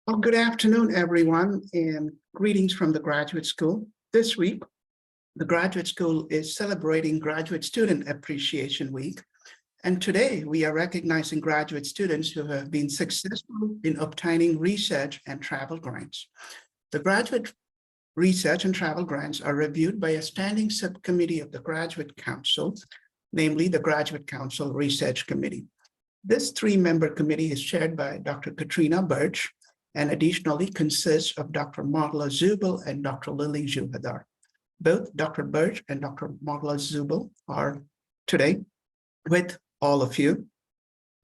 Well, good afternoon, everyone, and greetings from the Graduate School. This week, the Graduate School is celebrating Graduate Student Appreciation Week. And today, we are recognizing graduate students who have been successful in obtaining research and travel grants. The graduate research and travel grants are reviewed by a standing subcommittee of the Graduate Council, namely the Graduate Council Research Committee. This three-member committee is chaired by Dr. Katrina Birch, and additionally consists of Dr. Marla Zubel and Dr. Lily Juhadar. Both Dr. Birch and Dr. Marla Zubel are today with all of you.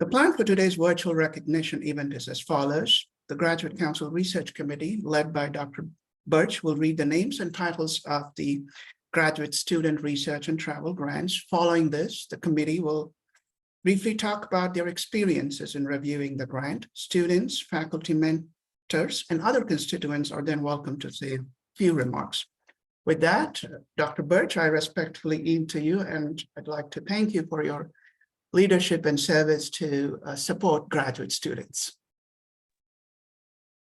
The plan for today's virtual recognition event is as follows. The Graduate Council Research Committee, led by Dr. Birch, will read the names and titles of the graduate student research and travel grants. Following this, the committee will briefly talk about their experiences in reviewing the grant. Students, faculty, mentors, and other constituents are then welcome to say a few remarks. With that, Dr. Birch, I respectfully yield to you, and I'd like to thank you for your leadership and service to support graduate students.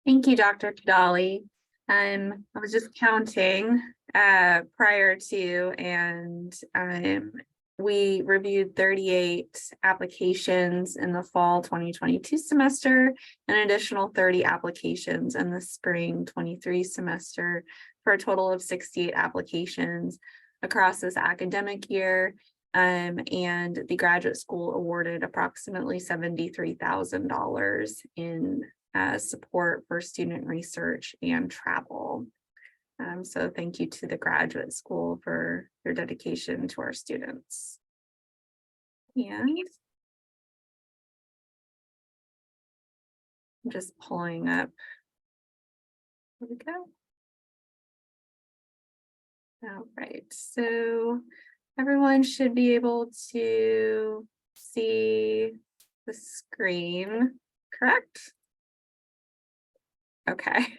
Thank you, Dr. Kadali. I was just counting prior to, and we reviewed 38 applications in the fall 2022 semester, an additional 30 applications in the spring 23 semester, for a total of 68 applications across this academic year. And the graduate school awarded approximately $73,000 in support for student research and travel. So thank you to the graduate school for your dedication to our students. And I'm just pulling up. There we go. All right, so everyone should be able to see the screen, correct? Okay.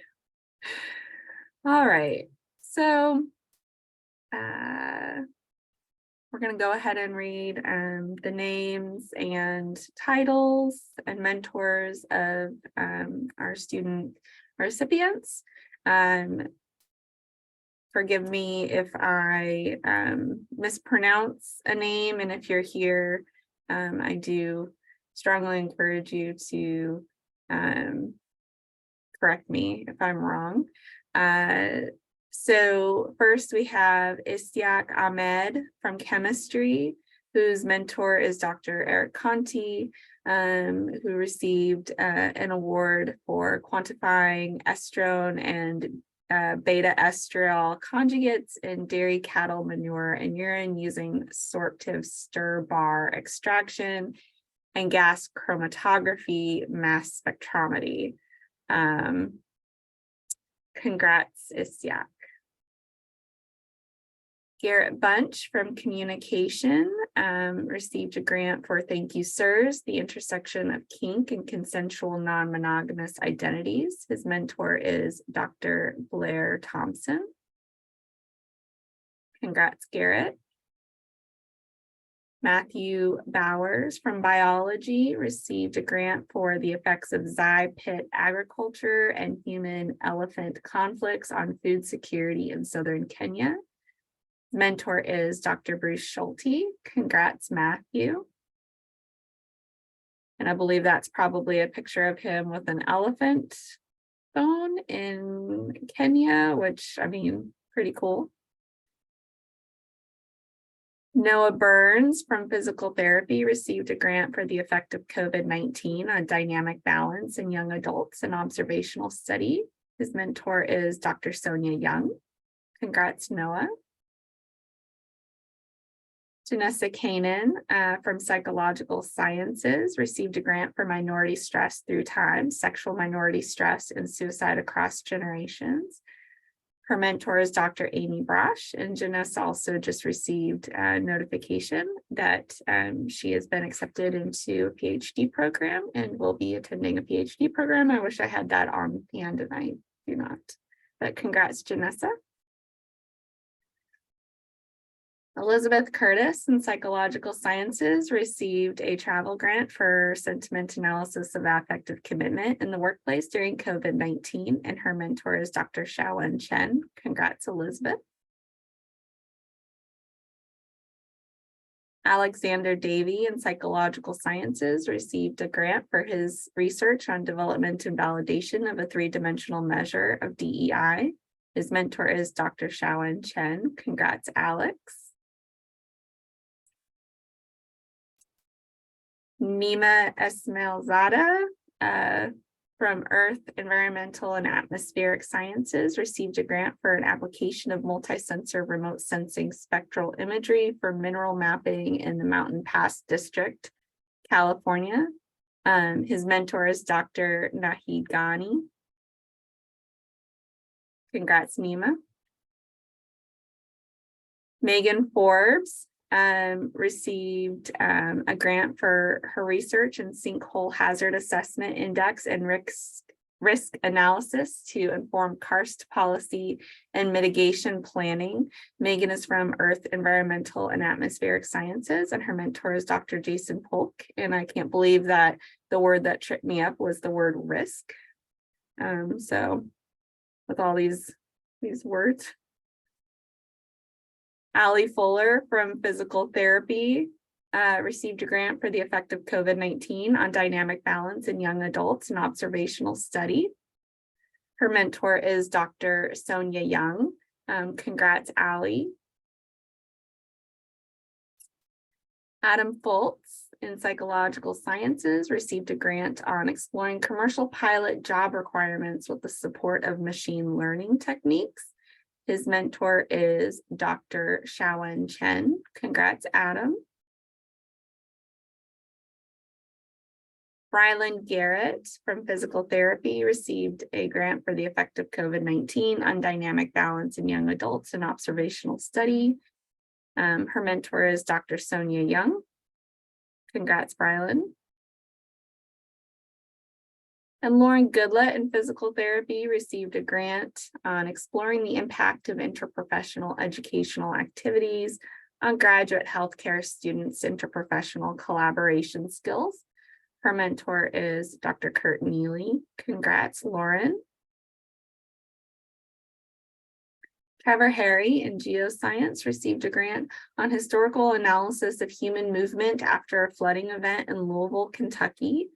All right, so we're going to go ahead and read the names and titles and mentors of our student recipients. Forgive me if I mispronounce a name, and if you're here, I do strongly encourage you to correct me if I'm wrong. So first we have Istiak Ahmed from chemistry, whose mentor is Dr. Eric Conti, who received an award for quantifying estrone and beta estriol conjugates in dairy cattle manure and urine using sorptive stir bar extraction and gas chromatography mass spectrometry. Congrats, Istiak. Garrett Bunch from communication received a grant for Thank You Sirs, the intersection of kink and consensual non-monogamous identities. His mentor is Dr. Blair Thompson. Congrats, Garrett. Matthew Bowers from biology received a grant for the effects of Xi-Pit agriculture and human-elephant conflicts on food security in southern Kenya. Mentor is Dr. Bruce Schulte. Congrats, Matthew. And I believe that's probably a picture of him with an elephant bone in Kenya, which, I mean, pretty cool. Noah Burns from physical therapy received a grant for the effect of COVID-19 on dynamic balance in young adults, an observational study. His mentor is Dr. Sonia Young. Congrats, Noah. Janessa Kanan from Psychological Sciences received a grant for minority stress through time, sexual minority stress, and suicide across generations. Her mentor is Dr. Amy Brosh, and Janessa also just received a notification that she has been accepted into a PhD program and will be attending a PhD program. I wish I had that on hand, and I do not. But congrats, Janessa. Elizabeth Curtis in Psychological Sciences received a travel grant for sentiment analysis of affective commitment in the workplace during COVID-19, and her mentor is Dr. Xiaowen Chen. Congrats, Elizabeth. Alexander Davey in Psychological Sciences received a grant for his research on development and validation of a three-dimensional measure of DEI. His mentor is Dr. Xiaowen Chen. Congrats, Alex. Nima Esmailzada from Earth, Environmental and Atmospheric Sciences received a grant for an application of multi-sensor remote sensing spectral imagery for mineral mapping in the Mountain Pass District, California. His mentor is Dr. Nahid Ghani. Congrats, Nima. Megan Forbes received a grant for her research in sinkhole hazard assessment index and risk analysis to inform karst policy and mitigation planning. Megan is from Earth, Environmental and Atmospheric Sciences, and her mentor is Dr. Jason Polk. And I can't believe that the word that tripped me up was the word risk. So with all these words. Allie Fuller from Physical Therapy received a grant for the effect of COVID-19 on dynamic balance in young adults, an observational study. Her mentor is Dr. Sonia Young. Congrats, Allie. Adam Fultz in Psychological Sciences received a grant on exploring commercial pilot job requirements with the support of machine learning techniques. His mentor is Dr. Xiaowen Chen. Congrats, Adam. Brylan Garrett from Physical Therapy received a grant for the effect of COVID-19 on dynamic balance in young adults, an observational study. Her mentor is Dr. Sonia Young. Congrats, Brylan. And Lauren Goodlett in Physical Therapy received a grant on exploring the impact of interprofessional educational activities on graduate healthcare students' interprofessional collaboration skills. Her mentor is Dr. Kurt Neely. Congrats, Lauren. Trevor Harry in Geoscience received a grant on historical analysis of human movement after a flooding event in Louisville, Kentucky.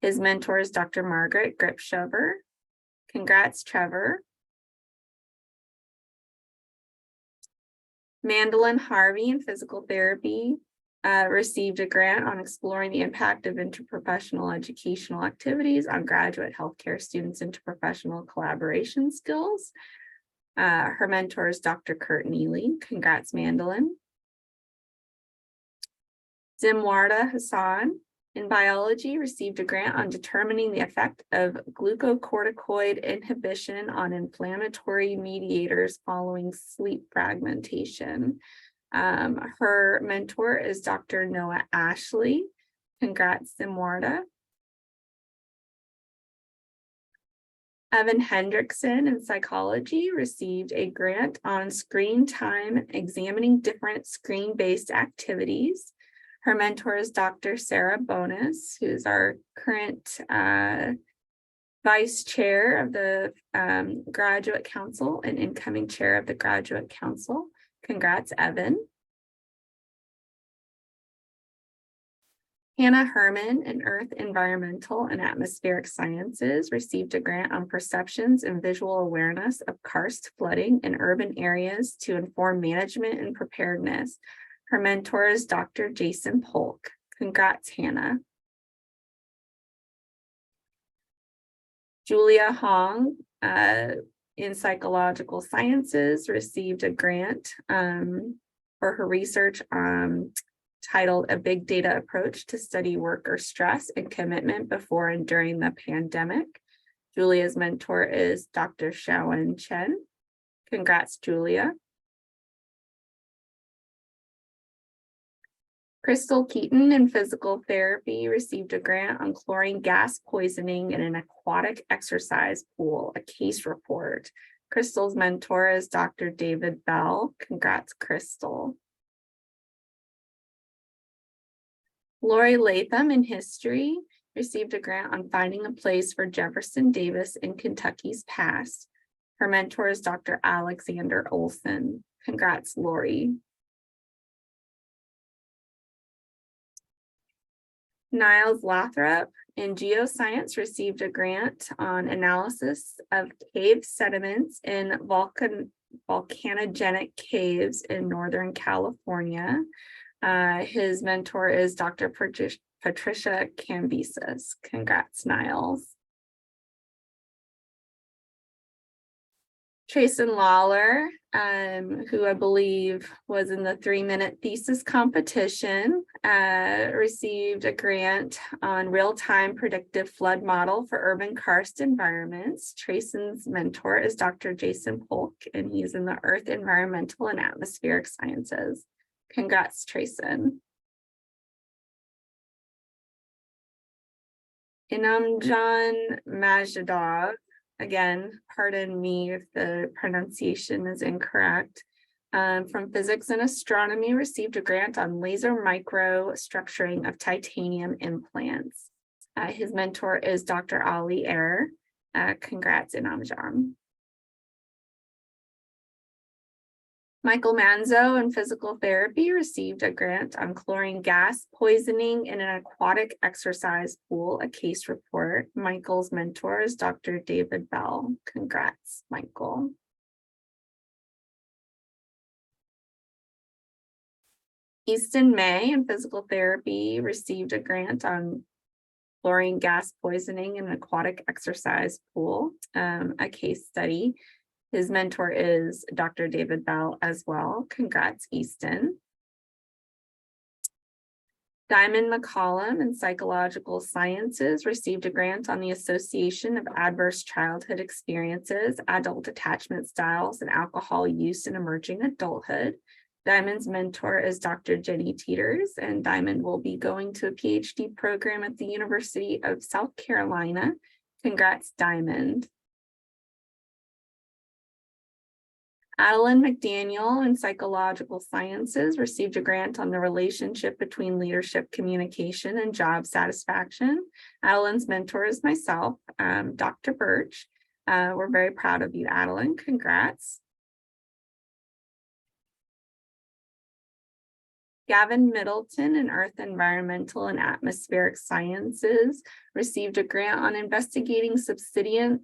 His mentor is Dr. Margaret Gripshover. Congrats, Trevor. Mandolin Harvey in Physical Therapy received a grant on exploring the impact of interprofessional educational activities on graduate healthcare students' interprofessional collaboration skills. Her mentor is Dr. Kurt Neely. Congrats, Mandolin. Zimwarda Hassan in Biology received a grant on determining the effect of glucocorticoid inhibition on inflammatory mediators following sleep fragmentation. Her mentor is Dr. Noah Ashley. Congrats, Zimwarda. Evan Hendrickson in Psychology received a grant on screen time examining different screen-based activities. Her mentor is Dr. Sarah Bonus, who's our current vice chair of the Graduate Council and incoming chair of the Graduate Council. Congrats, Evan. Hannah Herman in Earth, Environmental and Atmospheric Sciences received a grant on perceptions and visual awareness of karst flooding in urban areas to inform management and preparedness. Her mentor is Dr. Jason Polk. Congrats, Hannah. Julia Hong in Psychological Sciences received a grant for her research titled A Big Data Approach to Study Worker Stress and Commitment Before and During the Pandemic. Julia's mentor is Dr. Xiaowen Chen. Congrats, Julia. Crystal Keaton in Physical Therapy received a grant on chlorine gas poisoning in an aquatic exercise pool, a case report. Crystal's mentor is Dr. David Bell. Congrats, Crystal. Lori Latham in history received a grant on finding a place for Jefferson Davis in Kentucky's past. Her mentor is Dr. Alexander Olson. Congrats, Lori. Niles Lathrop in geoscience received a grant on analysis of cave sediments in volcanogenic caves in Northern California. His mentor is Dr. Patricia Cambyses. Congrats, Niles. Trayson Lawler, who I believe was in the 3-minute thesis competition, received a grant on real-time predictive flood model for urban karst environments. Trayson's mentor is Dr. Jason Polk, and he's in the Earth, Environmental, and Atmospheric Sciences. Congrats, Trayson. Inamjan Majidov, again, pardon me if the pronunciation is incorrect, from Physics and Astronomy, received a grant on laser microstructuring of titanium implants. His mentor is Dr. Ali Air. Congrats, Inamjan. Michael Manzo in physical therapy received a grant on chlorine gas poisoning in an aquatic exercise pool, a case report. Michael's mentor is Dr. David Bell. Congrats, Michael. Easton May in physical therapy received a grant on chlorine gas poisoning in an aquatic exercise pool, a case study. His mentor is Dr. David Bell as well. Congrats, Easton. Diamond McCollum in psychological sciences received a grant on the association of adverse childhood experiences, adult attachment styles, and alcohol use in emerging adulthood. Diamond's mentor is Dr. Jenny Teeters, and Diamond will be going to a PhD program at the University of South Carolina. Congrats, Diamond. Adeline McDaniel in psychological sciences received a grant on the relationship between leadership communication and job satisfaction. Adeline's mentor is myself, Dr. Birch. We're very proud of you, Adeline. Congrats. Gavin Middleton in Earth, Environmental, and Atmospheric Sciences received a grant on investigating subsidence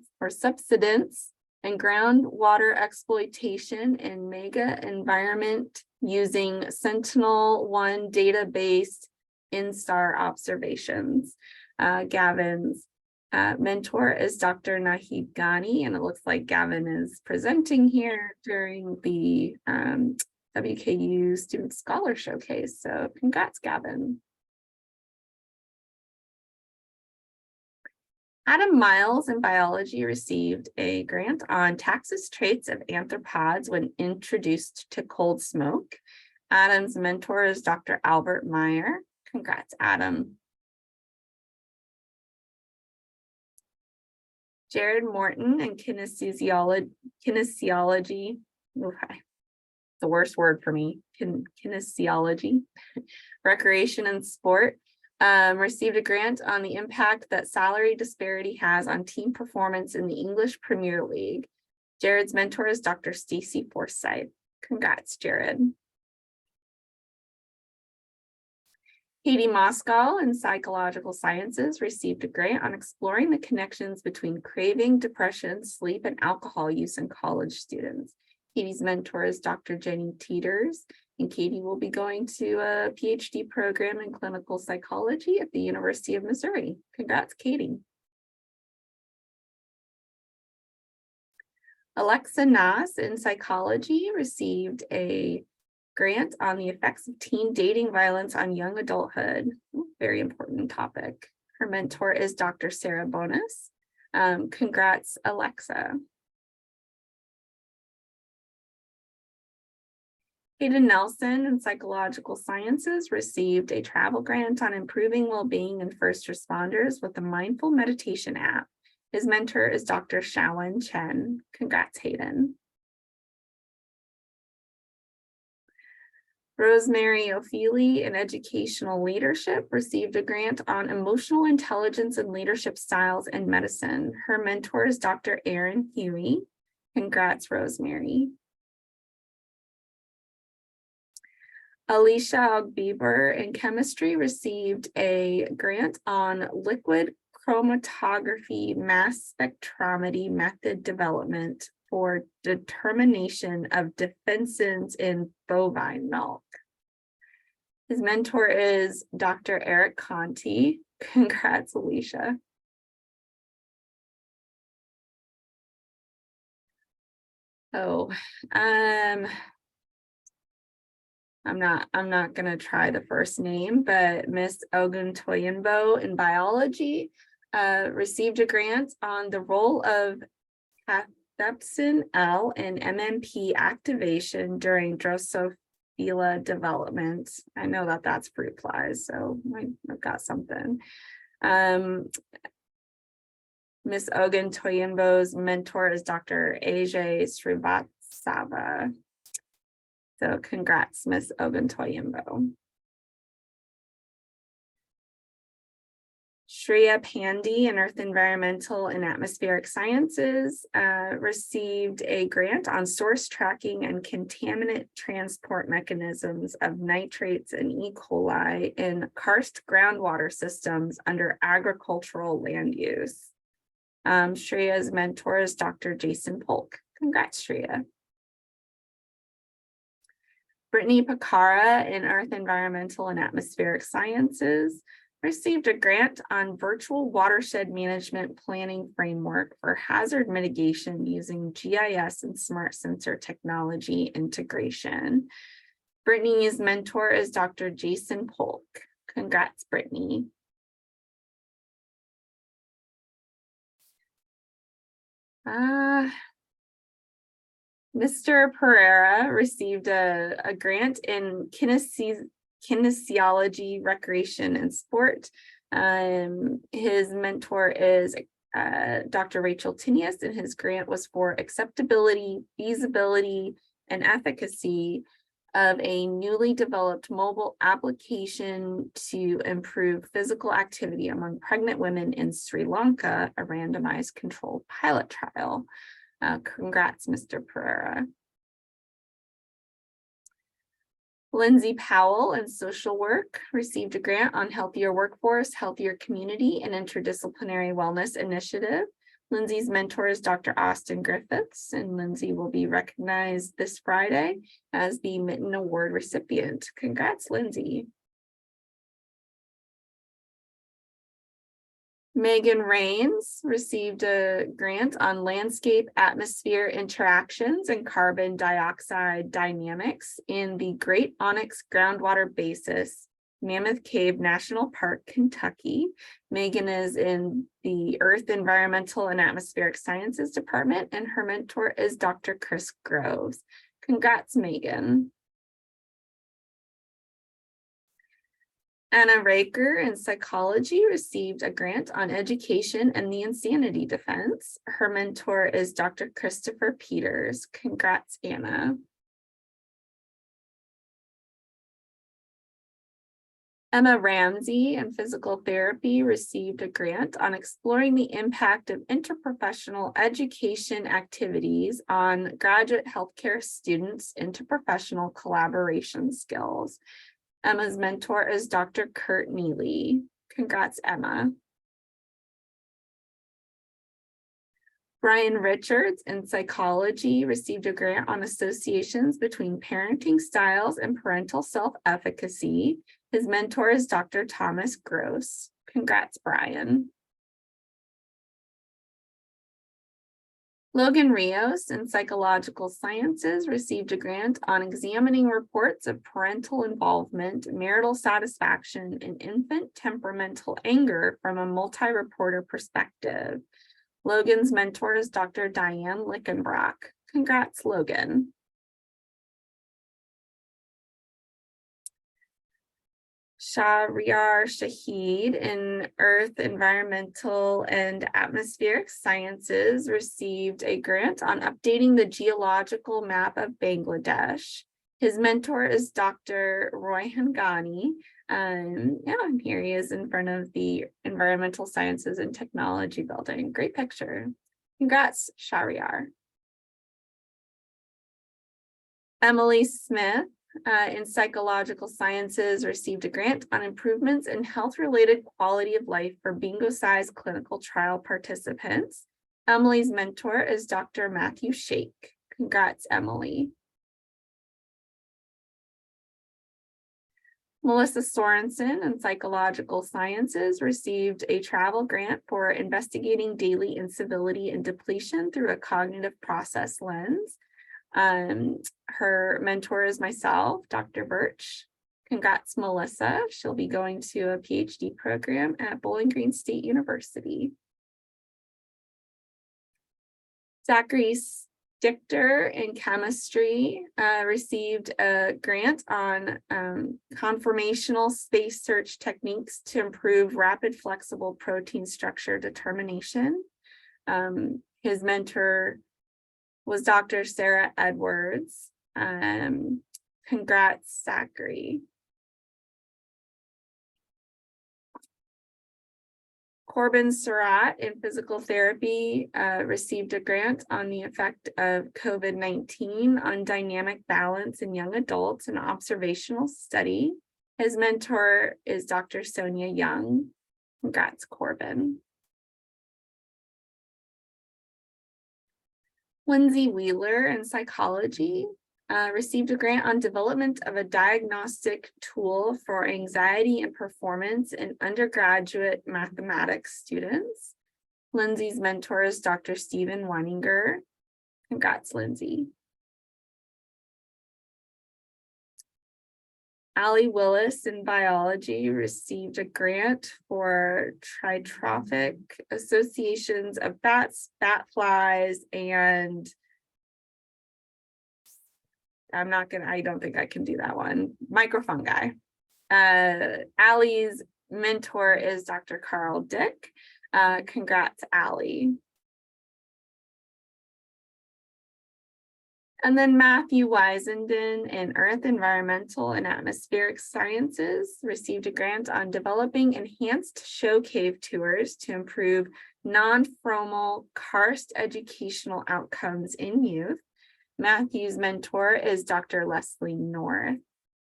and groundwater exploitation in mega environment using Sentinel-1 database INSTAR observations. Gavin's mentor is Dr. Nahid Ghani, and it looks like Gavin is presenting here during the WKU Student Scholar Showcase. So congrats, Gavin. Adam Miles in biology received a grant on taxus traits of arthropods when introduced to cold smoke. Adam's mentor is Dr. Albert Meyer. Congrats, Adam. Jared Morton in kinesiology. Okay. The worst word for me, kinesiology, recreation and sport, received a grant on the impact that salary disparity has on team performance in the English Premier League. Jared's mentor is Dr. Stacy Forsythe. Congrats, Jared. Katie Moscow in psychological sciences received a grant on exploring the connections between craving, depression, sleep, and alcohol use in college students. Katie's mentor is Dr. Jenny Teeters, and Katie will be going to a PhD program in clinical psychology at the University of Missouri. Congrats, Katie. Alexa Nass in psychology received a grant on the effects of teen dating violence on young adulthood. Very important topic. Her mentor is Dr. Sarah Bonus. Congrats, Alexa. Hayden Nelson in psychological sciences received a travel grant on improving well-being in first responders with the Mindful Meditation app. His mentor is Dr. Shawan Chen. Congrats, Hayden. Rosemary O'Feely in educational leadership received a grant on emotional intelligence and leadership styles in medicine. Her mentor is Dr. Erin Huey. Congrats, Rosemary. Alicia Bieber in chemistry received a grant on liquid chromatography mass spectrometry method development for determination of defensins in bovine milk. His mentor is Dr. Eric Conti. Congrats, Alicia. Oh, I'm not gonna try the first name, but Miss Oguntoyinbo in biology received a grant on the role of cathepsin L in MMP activation during Drosophila development. I know that that's fruit flies, so I've got something. Miss Oguntoyinbo's mentor is Dr. Ajay Srivatsava. So congrats, Miss Oguntoyinbo. Shreya Pandey in Earth Environmental and Atmospheric Sciences received a grant on source tracking and contaminant transport mechanisms of nitrates and E. coli in karst groundwater systems under agricultural land use. Shreya's mentor is Dr. Jason Polk. Congrats, Shreya. Brittany Picara in Earth Environmental and Atmospheric Sciences received a grant on virtual watershed management planning framework for hazard mitigation using GIS and smart sensor technology integration. Brittany's mentor is Dr. Jason Polk. Congrats, Brittany. Mr. Pereira received a grant in kinesiology, recreation, and sport. His mentor is Dr. Rachel Tinius, and his grant was for acceptability, feasibility, and efficacy of a newly developed mobile application to improve physical activity among pregnant women in Sri Lanka, a randomized controlled pilot trial. Congrats, Mr. Pereira. Lindsay Powell in social work received a grant on healthier workforce, healthier community, and interdisciplinary wellness initiative. Lindsay's mentor is Dr. Austin Griffiths, and Lindsay will be recognized this Friday as the Mitten Award recipient. Congrats, Lindsay. Megan Rains received a grant on landscape atmosphere interactions and carbon dioxide dynamics in the Great Onyx Groundwater Basis, Mammoth Cave National Park, Kentucky. Megan is in the Earth, Environmental, and Atmospheric Sciences Department, and her mentor is Dr. Chris Groves. Congrats, Megan. Anna Raker in psychology received a grant on education and the insanity defense. Her mentor is Dr. Christopher Peters. Congrats, Anna. Emma Ramsey in physical therapy received a grant on exploring the impact of interprofessional education activities on graduate healthcare students' interprofessional collaboration skills. Emma's mentor is Dr. Kurt Neely. Congrats, Emma. Brian Richards in psychology received a grant on associations between parenting styles and parental self-efficacy. His mentor is Dr. Thomas Gross. Congrats, Brian. Logan Rios in psychological sciences received a grant on examining reports of parental involvement, marital satisfaction, and infant temperamental anger from a multi-reporter perspective. Logan's mentor is Dr. Diane Lickenbrock. Congrats, Logan. Shahryar Shahid in Earth, Environmental, and Atmospheric Sciences received a grant on updating the geological map of Bangladesh. His mentor is Dr. Roy Hangani. Yeah, and here he is in front of the Environmental Sciences and Technology building. Great picture. Congrats, Shahryar. Emily Smith in Psychological Sciences received a grant on improvements in health-related quality of life for bingo-sized clinical trial participants. Emily's mentor is Dr. Matthew Shake. Congrats, Emily. Melissa Sorensen in Psychological Sciences received a travel grant for investigating daily incivility and depletion through a cognitive process lens. Her mentor is myself, Dr. Birch. Congrats, Melissa. She'll be going to a PhD program at Bowling Green State University. Zachary Dichter in chemistry received a grant on conformational space search techniques to improve rapid flexible protein structure determination. His mentor was Dr. Sarah Edwards. Congrats, Zachary. Corbin Surratt in physical therapy received a grant on the effect of COVID-19 on dynamic balance in young adults, an observational study. His mentor is Dr. Sonia Young. Congrats, Corbin. Lindsay Wheeler in psychology received a grant on development of a diagnostic tool for anxiety and performance in undergraduate mathematics students. Lindsay's mentor is Dr. Stephen Weininger. Congrats, Lindsay. Allie Willis in biology received a grant for tritrophic associations of bats, bat flies, and I don't think I can do that one. Microfungi. Allie's mentor is Dr. Carl Dick. Congrats, Allie. And then Matthew Wisenden in Earth, Environmental, and Atmospheric Sciences received a grant on developing enhanced show cave tours to improve non-formal karst educational outcomes in youth. Matthew's mentor is Dr. Leslie North.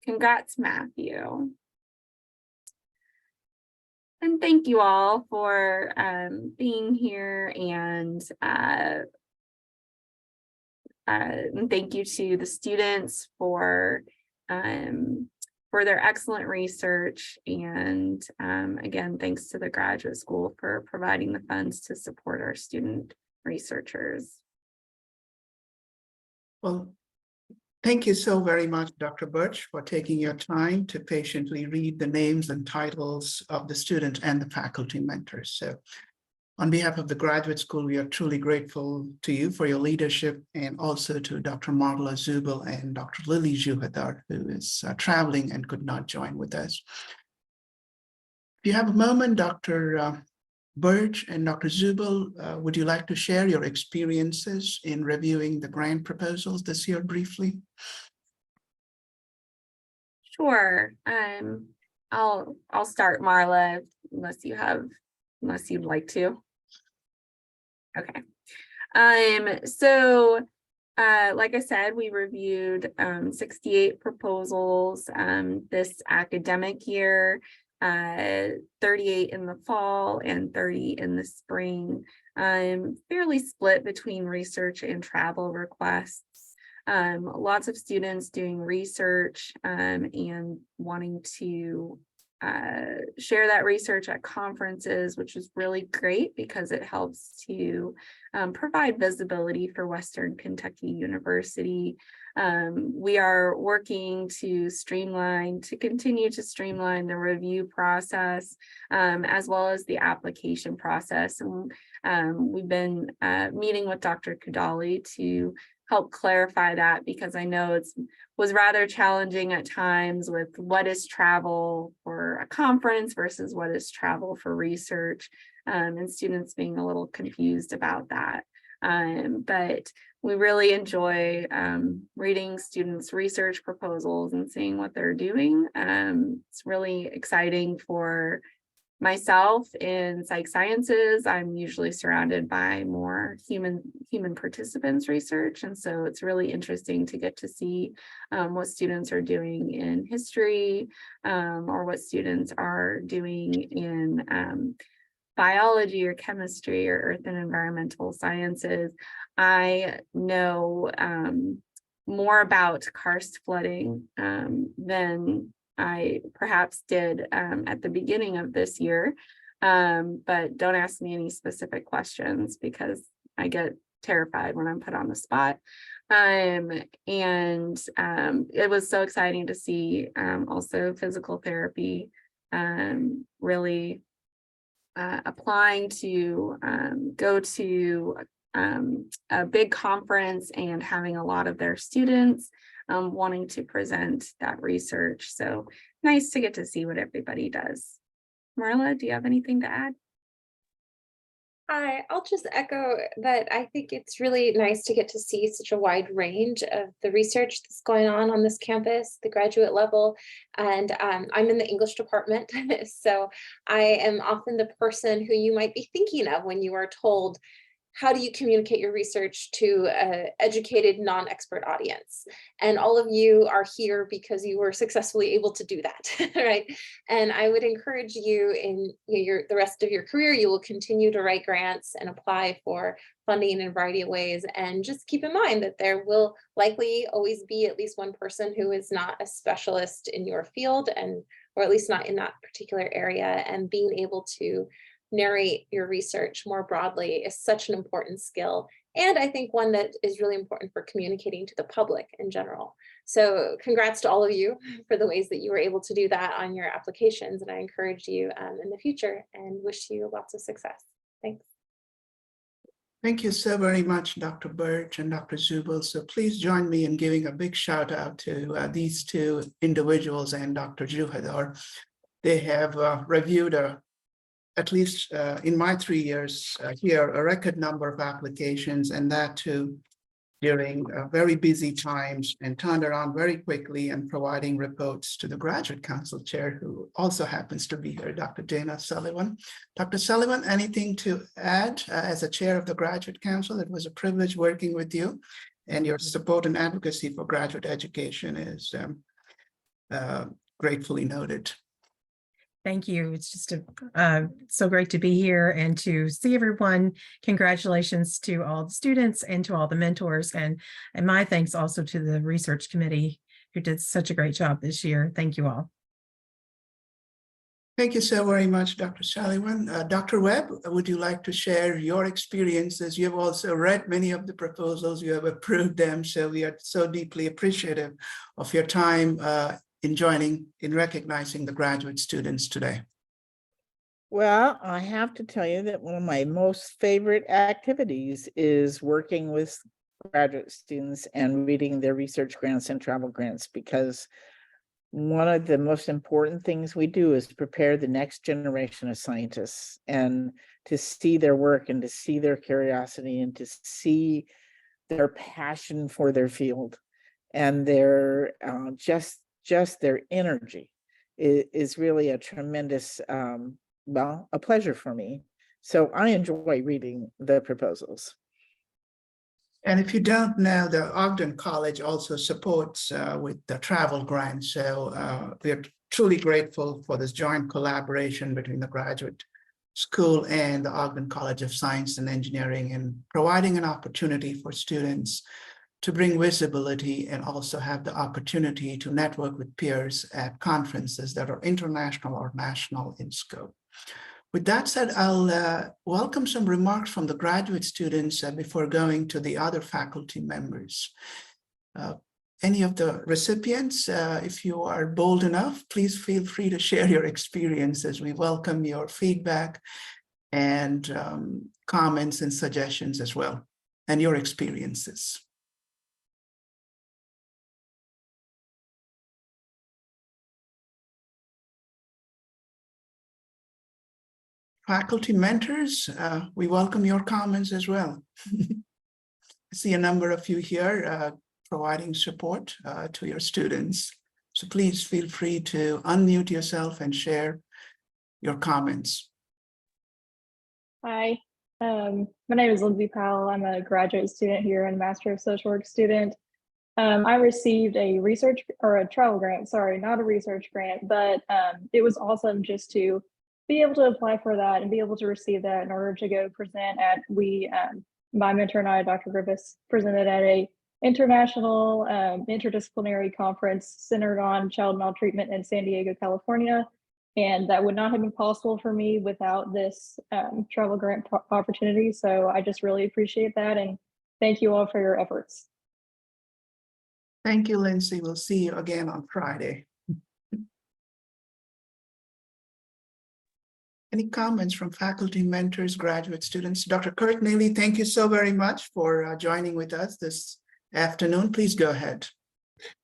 Congrats, Matthew. And thank you all for being here, and thank you to the students for their excellent research. And again, thanks to the graduate school for providing the funds to support our student researchers. Well, thank you so very much, Dr. Birch, for taking your time to patiently read the names and titles of the student and the faculty mentors. So on behalf of the graduate school, we are truly grateful to you for your leadership, and also to Dr. Marla Zubel and Dr. Lily Juhadar, who is traveling and could not join with us. If you have a moment, Dr. Birch and Dr. Zubel, would you like to share your experiences in reviewing the grant proposals this year briefly? Sure. I'll start, Marla, unless you'd like to. Okay. So like I said, we reviewed 68 proposals this academic year. 38 in the fall and 30 in the spring, fairly split between research and travel requests. Lots of students doing research and wanting to share that research at conferences, which is really great because it helps to provide visibility for Western Kentucky University. We are working to continue to streamline the review process, as well as the application process. And we've been meeting with Dr. Kudali to help clarify that, because I know it was rather challenging at times with what is travel for a conference versus what is travel for research, and students being a little confused about that. But we really enjoy reading students' research proposals and seeing what they're doing. It's really exciting for myself in psych sciences. I'm usually surrounded by more human participants research, and so it's really interesting to get to see what students are doing in history, or what students are doing in biology or chemistry or earth and environmental sciences. I know more about karst flooding than I perhaps did at the beginning of this year, but don't ask me any specific questions because I get terrified when I'm put on the spot. It was so exciting to see also physical therapy really applying to go to a big conference and having a lot of their students wanting to present that research. So nice to get to see what everybody does. Marla, do you have anything to add? Hi, I'll just echo that I think it's really nice to get to see such a wide range of the research that's going on this campus, the graduate level. And I'm in the English department, so I am often the person who you might be thinking of when you are told, how do you communicate your research to an educated, non-expert audience? And all of you are here because you were successfully able to do that, right? And I would encourage you in the rest of your career, you will continue to write grants and apply for funding in a variety of ways. And just keep in mind that there will likely always be at least one person who is not a specialist in your field, or at least not in that particular area. And being able to narrate your research more broadly is such an important skill. And I think one that is really important for communicating to the public in general. So congrats to all of you for the ways that you were able to do that on your applications. And I encourage you in the future and wish you lots of success. Thanks. Thank you so very much, Dr. Birch and Dr. Zubel. So please join me in giving a big shout out to these two individuals and Dr. Juhadar. They have reviewed at least in my 3 years here, a record number of applications, and that too during very busy times, and turned around very quickly and providing reports to the Graduate Council Chair, who also happens to be here, Dr. Dana Sullivan. Dr. Sullivan, anything to add as a chair of the Graduate Council? It was a privilege working with you, and your support and advocacy for graduate education is gratefully noted. Thank you. It's just so great to be here and to see everyone. Congratulations to all the students and to all the mentors, and my thanks also to the research committee who did such a great job this year. Thank you all. Thank you so very much, Dr. Sullivan. Dr. Webb, would you like to share your experiences? You have also read many of the proposals, you have approved them, so we are so deeply appreciative of your time in recognizing the graduate students today. Well, I have to tell you that one of my most favorite activities is working with graduate students and reading their research grants and travel grants, because one of the most important things we do is prepare the next generation of scientists, and to see their work and to see their curiosity and to see their passion for their field and their just their energy is really a tremendous, a pleasure for me. So I enjoy reading the proposals. And if you don't know, the Ogden College also supports with the travel grant. So we're truly grateful for this joint collaboration between the graduate school and the Ogden College of Science and Engineering, in providing an opportunity for students to bring visibility and also have the opportunity to network with peers at conferences that are international or national in scope. With that said, I'll welcome some remarks from the graduate students before going to the other faculty members. Any of the recipients, if you are bold enough, please feel free to share your experiences. We welcome your feedback and comments and suggestions as well, and your experiences. Faculty mentors, we welcome your comments as well. I see a number of you here providing support to your students. So please feel free to unmute yourself and share your comments. Hi, my name is Lindsay Powell. I'm a graduate student here and Master of Social Work student. I received a research or a travel grant, sorry, not a research grant, but it was awesome just to be able to apply for that and be able to receive that in order to go present at, my mentor and I, Dr. Griffiths, presented at a international interdisciplinary conference centered on child maltreatment in San Diego, California. And that would not have been possible for me without this travel grant opportunity. So I just really appreciate that. And thank you all for your efforts. Thank you, Lindsay. We'll see you again on Friday. Any comments from faculty, mentors, graduate students? Dr. Kurt Neely, thank you so very much for joining with us this afternoon. Please go ahead.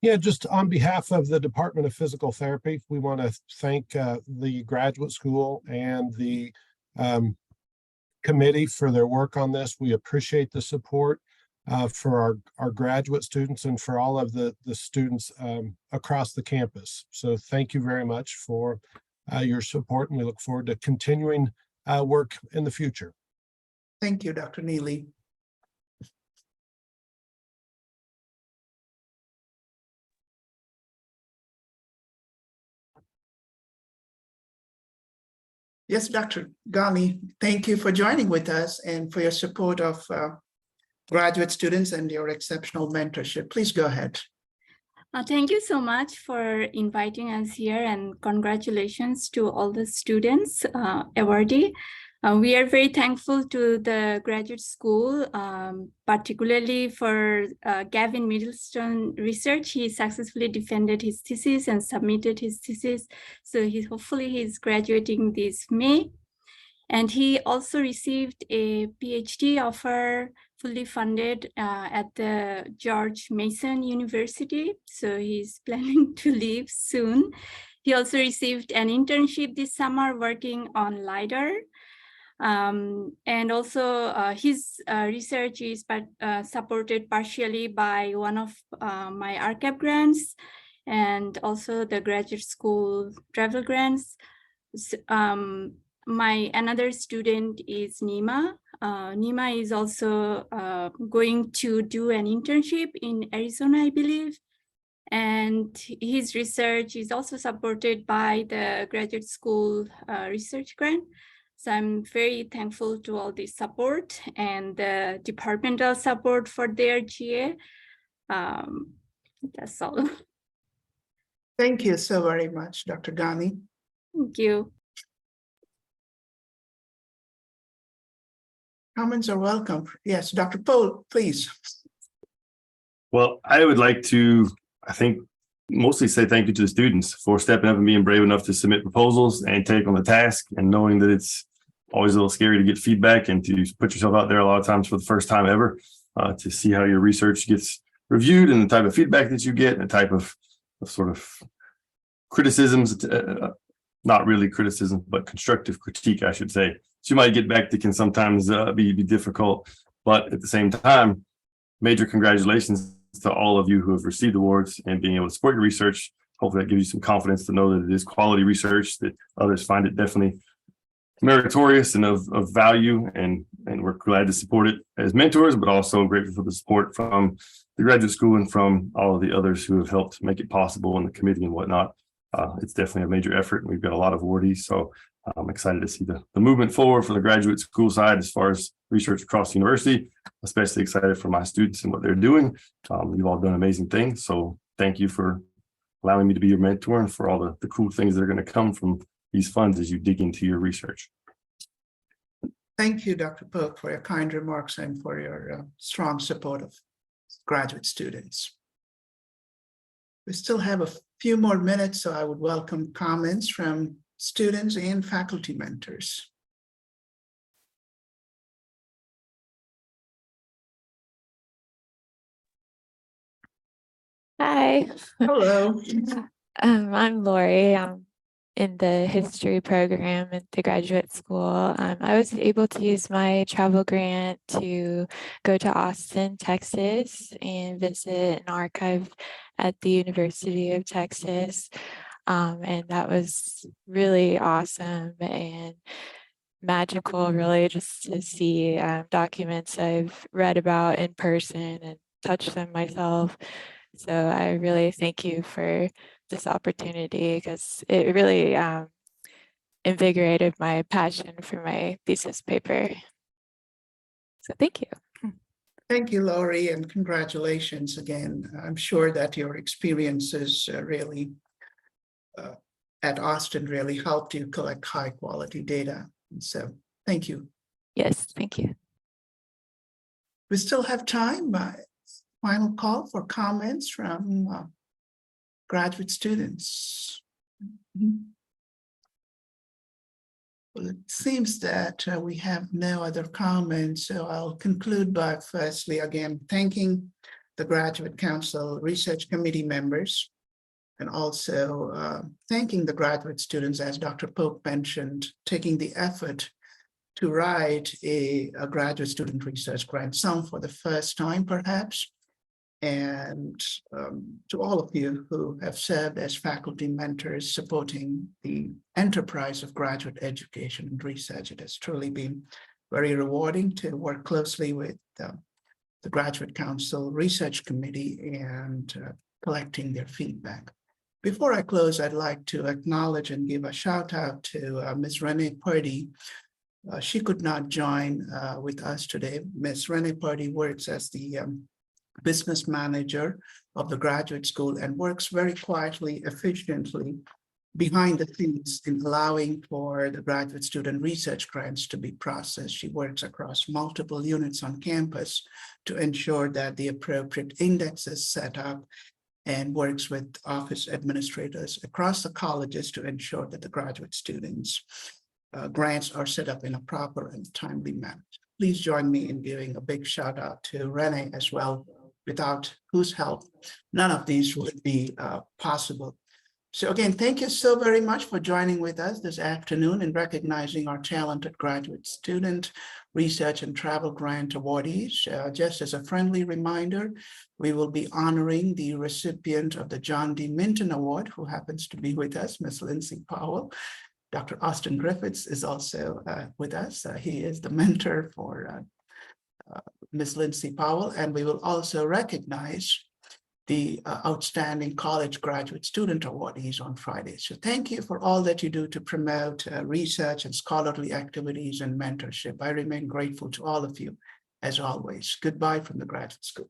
Yeah, just on behalf of the Department of Physical Therapy, we want to thank the graduate school and the committee for their work on this. We appreciate the support for our graduate students and for all of the students across the campus. So thank you very much for your support, and we look forward to continuing work in the future. Thank you, Dr. Neely. Yes, Dr. Ghani, thank you for joining with us and for your support of graduate students and your exceptional mentorship. Please go ahead. Thank you so much for inviting us here, and congratulations to all the students awardee. We are very thankful to the graduate school, particularly for Gavin Middleton research. He successfully defended his thesis and submitted his thesis. So hopefully he's graduating this May. And he also received a PhD offer, fully funded at the George Mason University. So he's planning to leave soon. He also received an internship this summer working on LiDAR. And also his research is supported partially by one of my RCAP grants and also the graduate school travel grants. My another student is Nima. Nima is also going to do an internship in Arizona, I believe. And his research is also supported by the graduate school research grant. So I'm very thankful to all this support and the departmental support for their GA. That's all. Thank you so very much, Dr. Ghani. Thank you. Comments are welcome. Yes, Dr. Pohl, please. Well, I would like to, I think, mostly say thank you to the students for stepping up and being brave enough to submit proposals and take on the task, and knowing that it's always a little scary to get feedback and to put yourself out there a lot of times for the first time ever, to see how your research gets reviewed and the type of feedback that you get and the type of sort of criticisms, not really criticism, but constructive critique, I should say. So you might get back that can sometimes be difficult, but at the same time, major congratulations to all of you who have received awards and being able to support your research. Hopefully that gives you some confidence to know that it is quality research, that others find it definitely meritorious and of value, and we're glad to support it as mentors, but also grateful for the support from the graduate school and from all of the others who have helped make it possible in the committee and whatnot. It's definitely a major effort, and we've got a lot of awardees, so I'm excited to see the movement forward for the graduate school side as far as research across the university, especially excited for my students and what they're doing. You've all done amazing things, so thank you for allowing me to be your mentor and for all the cool things that are going to come from these funds as you dig into your research. Thank you, Dr. Pohl, for your kind remarks and for your strong support of graduate students. We still have a few more minutes, so I would welcome comments from students and faculty mentors. Hi. Hello. I'm Lori. in the history program at the graduate school. I was able to use my travel grant to go to Austin, Texas, and visit an archive at the University of Texas. And that was really awesome and magical, really, just to see documents I've read about in person and touch them myself. So I really thank you for this opportunity, because it really invigorated my passion for my thesis paper. So thank you. Thank you, Laurie, and congratulations again. I'm sure that your experiences really at Austin really helped you collect high quality data. And so thank you. Yes, thank you. We still have time. Final call for comments from graduate students. Well, it seems that we have no other comments, so I'll conclude by firstly, again, thanking the Graduate Council Research Committee members, and also thanking the graduate students, as Dr. Pope mentioned, taking the effort to write a graduate student research grant, some for the first time perhaps, and to all of you who have served as faculty mentors supporting the enterprise of graduate education and research. It has truly been very rewarding to work closely with the Graduate Council Research Committee and collecting their feedback. Before I close, I'd like to acknowledge and give a shout out to Ms. Renee Purdy. She could not join with us today. Ms. Renee Purdy works as the business manager of the graduate school and works very quietly, efficiently behind the scenes in allowing for the graduate student research grants to be processed. She works across multiple units on campus to ensure that the appropriate index is set up, and works with office administrators across the colleges to ensure that the graduate students' grants are set up in a proper and timely manner. Please join me in giving a big shout out to Renee as well, without whose help none of these would be possible. So again, thank you so very much for joining with us this afternoon in recognizing our talented graduate student research and travel grant awardees. Just as a friendly reminder, we will be honoring the recipient of the John D. Minton Award, who happens to be with us, Ms. Lindsay Powell. Dr. Austin Griffiths is also with us. He is the mentor for Ms. Lindsay Powell, and we will also recognize the outstanding college graduate student awardees on Friday. So thank you for all that you do to promote research and scholarly activities and mentorship. I remain grateful to all of you as always. Goodbye from the graduate school.